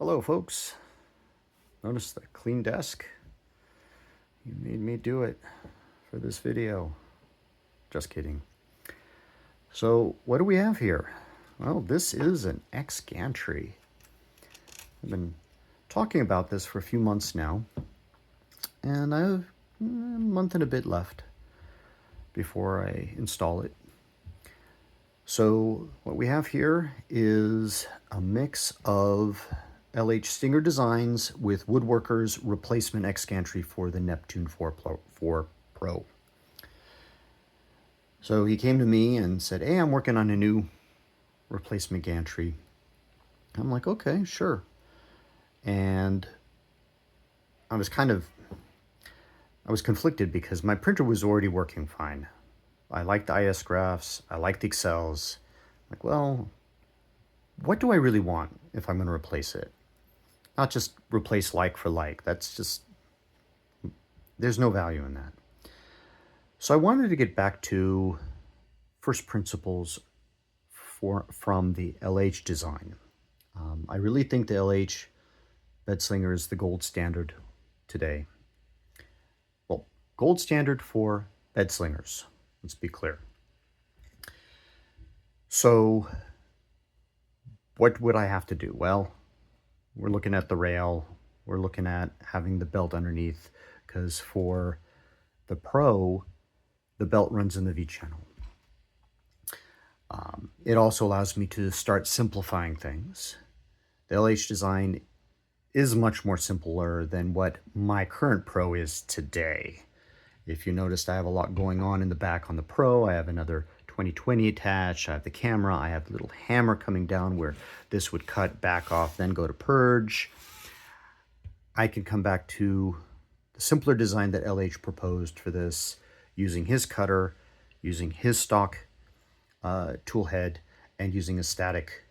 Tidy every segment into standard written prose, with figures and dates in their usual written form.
Hello folks, notice the clean desk? You made me do it for this video. Just kidding. So what do we have here? Well, this is an X gantry. I've been talking about this for a few months now, and I have a month and a bit left before I install it. So what we have here is a mix of LH Stinger designs with Woodworker's replacement X gantry for the Neptune 4 Pro. So he came to me and said, hey, I'm working on a new replacement gantry. I'm like, okay, sure. And I was conflicted because my printer was already working fine. I like the IS graphs, I like the Excels. Like, well, what do I really want if I'm going to replace it? Not just replace like for like. That's just, there's no value in that. So I wanted to get back to first principles from the LH design. I really think the LH bed slinger is the gold standard today. Well, gold standard for bed slingers. Let's be clear. So what would I have to do? Well, we're looking at the rail. We're looking at having the belt underneath, because for the Pro, the belt runs in the V channel. It also allows me to start simplifying things. The LH design is much more simpler than what my current Pro is today. If you noticed, I have a lot going on in the back on the Pro. I have another 2020 attached. I have the camera. I have the little hammer coming down where this would cut back off, then go to purge. I can come back to the simpler design that LH proposed for this, using his cutter, using his stock tool head, and using a static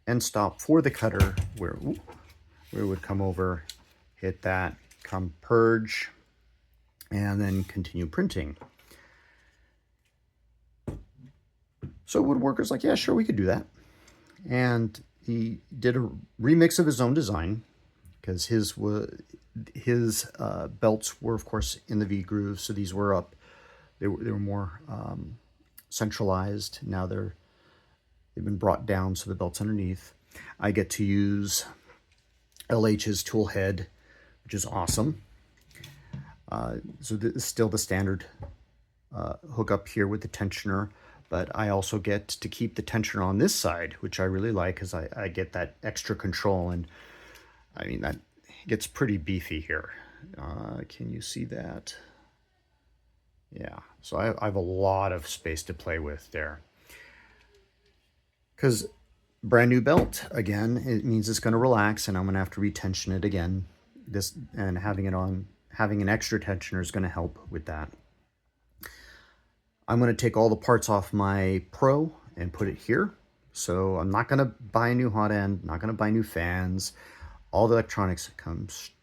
end stop for the cutter where it would come over, hit that, come purge, and then continue printing. So Woodworker's like, yeah, sure, we could do that. And he did a remix of his own design, because his belts were, of course, in the V groove. So these were up. They were more centralized. Now they've been brought down, so the belt's underneath. I get to use LH's tool head, which is awesome. So this is still the standard hook up here with the tensioner, but I also get to keep the tensioner on this side, which I really like, because I get that extra control. And I mean, that gets pretty beefy here. Can you see that? Yeah, so I have a lot of space to play with there. Because brand new belt, again, it means it's going to relax, and I'm going to have to retension it again. And having an extra tensioner is going to help with that. I'm going to take all the parts off my Pro and put it here. So I'm not going to buy a new hot end, not going to buy new fans. All the electronics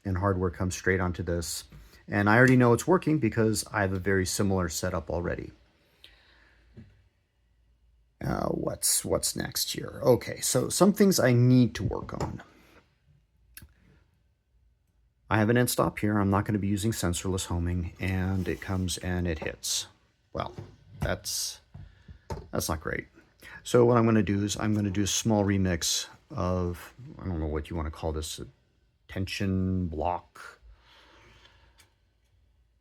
and hardware comes straight onto this. And I already know it's working because I have a very similar setup already. What's next here? Okay, so some things I need to work on. I have an end stop here. I'm not going to be using sensorless homing, and it comes and it hits. Well, that's not great. So what I'm going to do is I'm going to do a small remix of, I don't know what you want to call this, a tension block.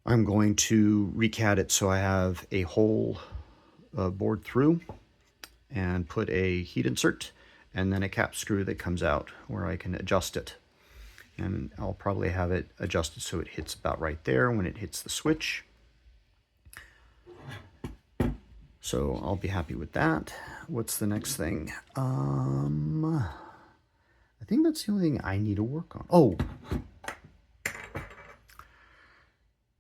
I'm going to recat it so I have a hole bored through, and put a heat insert and then a cap screw that comes out where I can adjust it. And I'll probably have it adjusted so it hits about right there when it hits the switch. So I'll be happy with that. What's the next thing? I think that's the only thing I need to work on. Oh,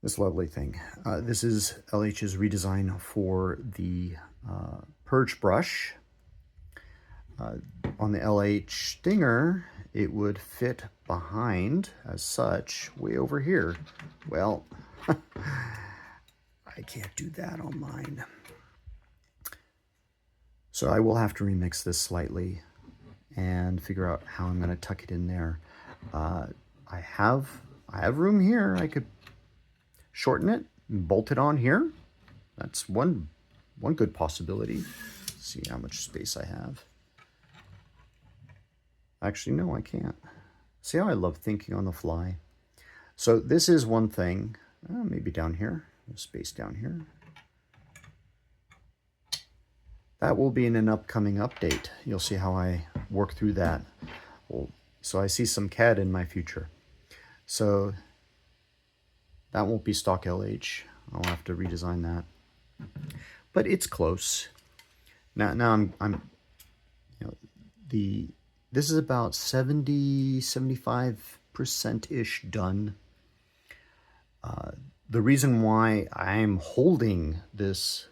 this lovely thing. This is LH's redesign for the purge brush. On the LH Stinger, it would fit behind as such, way over here. Well, I can't do that on mine. So I will have to remix this slightly and figure out how I'm going to tuck it in there. I have room here. I could shorten it and bolt it on here. That's one good possibility. Let's see how much space I have. Actually, no, I can't. See how I love thinking on the fly? So this is one thing. Maybe down here. There's space down here. That will be in an upcoming update. You'll see how I work through that. So I see some CAD in my future. So that won't be stock LH. I'll have to redesign that. But it's close. Now I'm this is about 75%-ish done. The reason why I'm holding this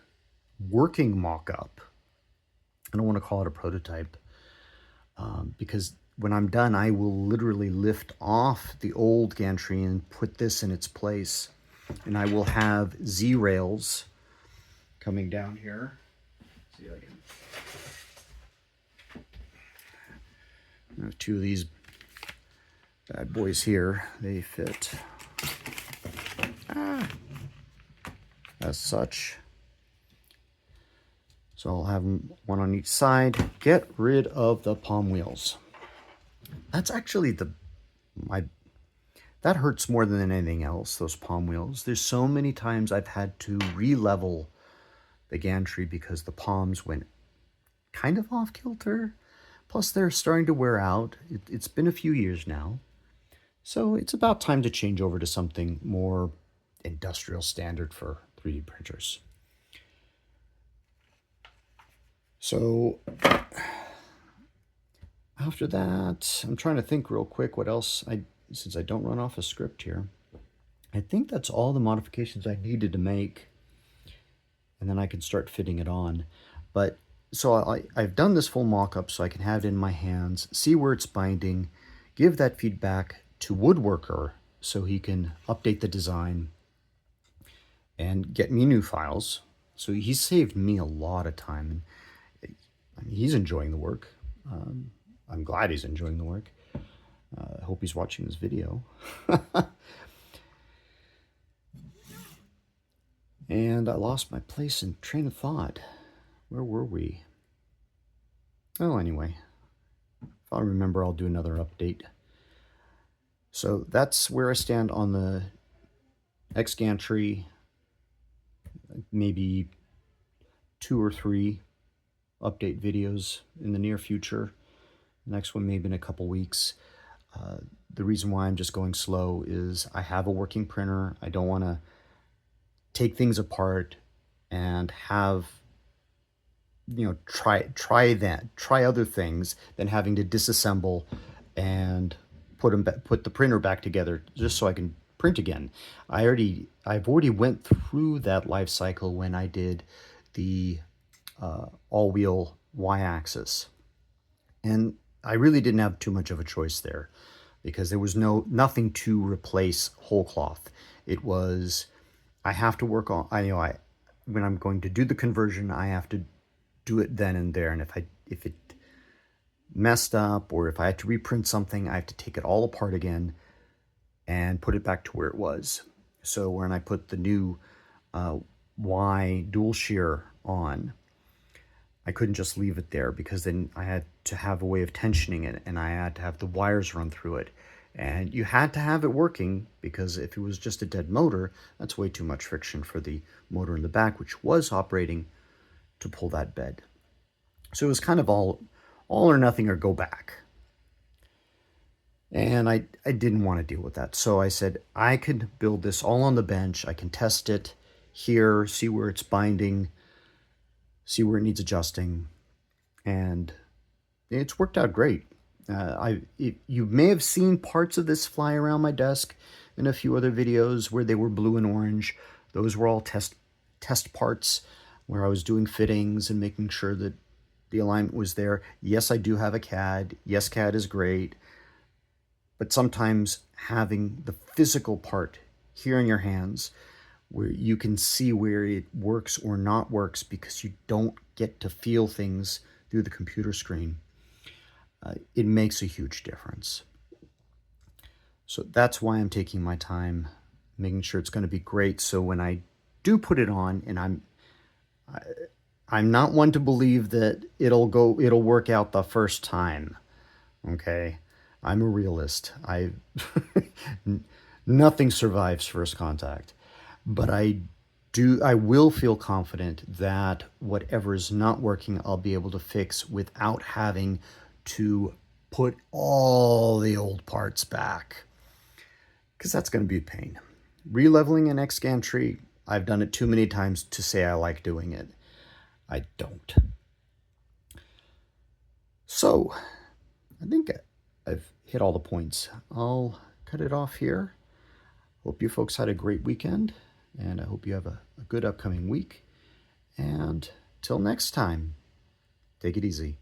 working mock-up, I don't want to call it a prototype, because when I'm done, I will literally lift off the old gantry and put this in its place. And I will have Z-rails coming down here. See if I can have two of these bad boys here. They fit as such. So I'll have one on each side. Get rid of the palm wheels. That's actually that hurts more than anything else, those palm wheels. There's so many times I've had to re-level the gantry because the palms went kind of off kilter. Plus they're starting to wear out. It's been a few years now. So it's about time to change over to something more industrial standard for 3D printers. So after that, I'm trying to think real quick what else, since I don't run off a script here. I think that's all the modifications I needed to make, and then I can start fitting it on. But so I've done this full mock-up so I can have it in my hands, see where it's binding, give that feedback to Woodworker so he can update the design and get me new files. So he saved me a lot of time, and he's enjoying the work. I'm glad he's enjoying the work. I hope he's watching this video. And I lost my place and train of thought. Where were we? Oh, anyway, if I remember, I'll do another update. So that's where I stand on the X gantry. Maybe 2 or 3 update videos in the near future. The next one maybe in a couple weeks. The reason why I'm just going slow is I have a working printer. I don't want to take things apart and have, try other things than having to disassemble and put the printer back together just so I can print again. I've already went through that life cycle when I did the all-wheel Y-axis, and I really didn't have too much of a choice there because there was nothing to replace whole cloth. It was, I have to work on, when I'm going to do the conversion, I have to do it then and there. And if it messed up or if I had to reprint something, I have to take it all apart again and put it back to where it was. So when I put the new Y dual shear on, I couldn't just leave it there because then I had to have a way of tensioning it and I had to have the wires run through it. And you had to have it working because if it was just a dead motor, that's way too much friction for the motor in the back, which was operating to pull that bed. So it was kind of all or nothing or go back. And I didn't want to deal with that. So I said, I could build this all on the bench. I can test it here, see where it's binding, see where it needs adjusting. And it's worked out great. You may have seen parts of this fly around my desk in a few other videos where they were blue and orange. Those were all test parts where I was doing fittings and making sure that the alignment was there. Yes, I do have a CAD. Yes, CAD is great. But sometimes having the physical part here in your hands where you can see where it works or not works because you don't get to feel things through the computer screen. it makes a huge difference. So that's why I'm taking my time, making sure it's going to be great. So when I do put it on, and I'm not one to believe that it'll work out the first time. Okay, I'm a realist. Nothing survives first contact, but I will feel confident that whatever is not working, I'll be able to fix without having to put all the old parts back, because that's going to be a pain. Releveling an X gantry, I've done it too many times to say I like doing it. I don't. So, I think I've hit all the points. I'll cut it off here. Hope you folks had a great weekend, and I hope you have a good upcoming week. And till next time, take it easy.